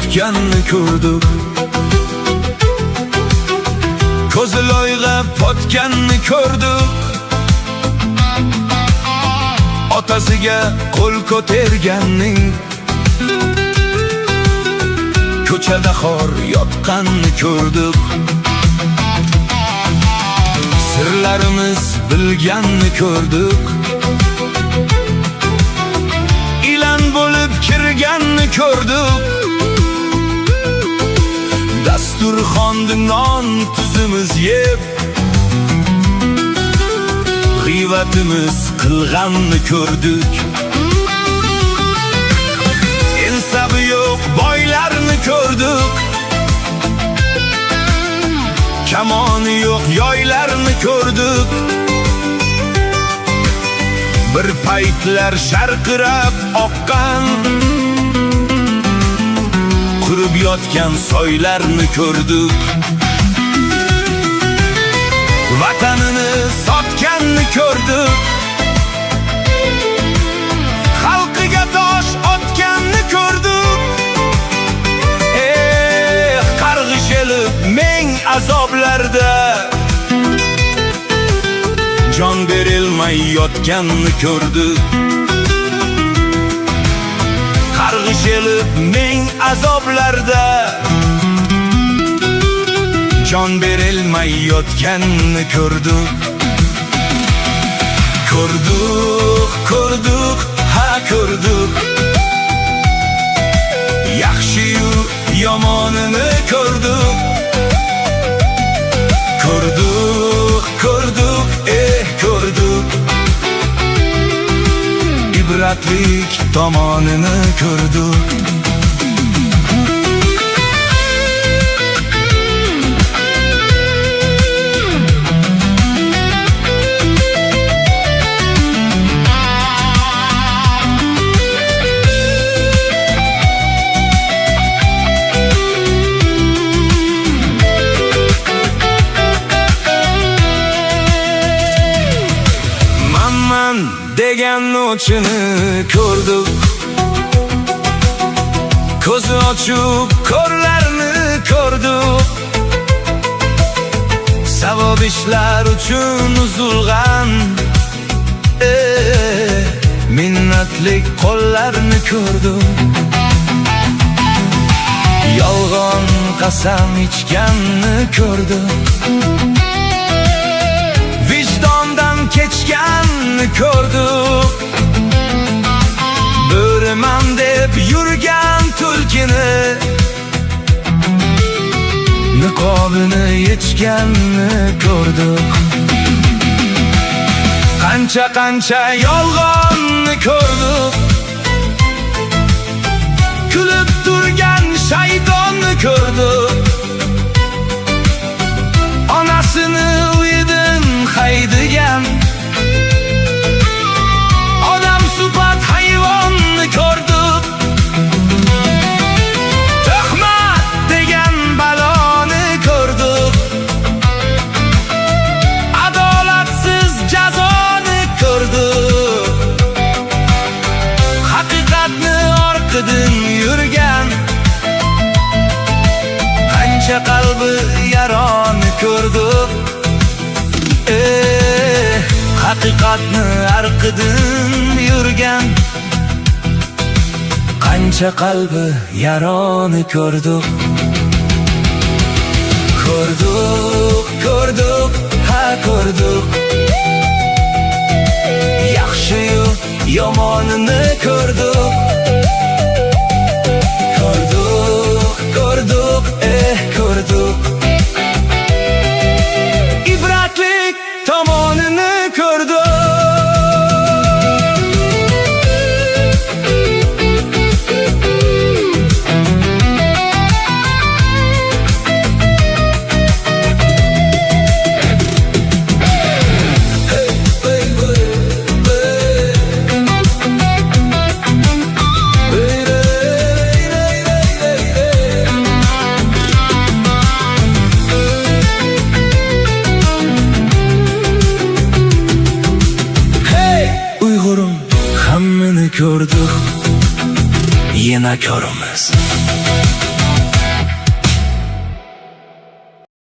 yotganni ko'rdik. Ko'zi loyga potganni ko'rdik. Otasiga qo'l ko'targanning, ko'chada xor yotganni ko'rdik. Sirlarimiz bilganni ko'rdik. Ilan bo'lib kirganni ko'rdik. Dasturxonda non tuzimiz yeb, g'iybatimiz qilganni ko'rdik. Insofi yo'q boylarni ko'rdik. Kamoni yo'q yoylarni ko'rdik. Bir paytlar sharqirab oqqan, qurib yotgan soylarni ko'rdik. Vatanini sotganni ko'rdik. Xalqiga tosh otganni ko'rdik. Qarg'ish elib ming azoblarda jon berilmay yotganni ko'rdik. Qarg'ish elib ming azoblarda jon berilmay yotganni ko'rdik. Ko'rdik, ko'rdik, ha ko'rdik. Yaxshi-yu yomonini ko'rdik. Ko'rdik, ko'rdik, ko'rdik. Ibratlik tomonini ko'rdik. Degan o'chini ko'rdik. Ko'zi ochib ko'rlarni ko'rdik. Savob ishlar uchun uzilgan minnatlik qo'llarni ko'rdik. Yolg'on qasam ichganni ko'rdik. Vijdondan kechganni ko'rdik. Bo'riman deb yurgan tulkini, niqobini yechganni ko'rdik. Qancha yolg'onni ko'rdik. Kulib turgan shaytonni ko'rdik. Onasini uyidan haydagan odam sifat hayvonni ko'rdik. Tuhmat degan baloni ko'rdik. Adolatsiz jazoni ko'rdik. Haqiqatni orqadan yurgan qancha qalbi yaroni ko'rdik. Haqiqatni arqidan yurgan qancha qalbi yaroni ko'rdik. Ko'rdik, ko'rdik, ha ko'rdik. Yaxshi-yu yomonini ko'rdik. Ko'rdik, ko'rdik, ko'rdik. Ibratlik tomonini ko'rdik. Hammani ko'rdik, yana ko'ramiz.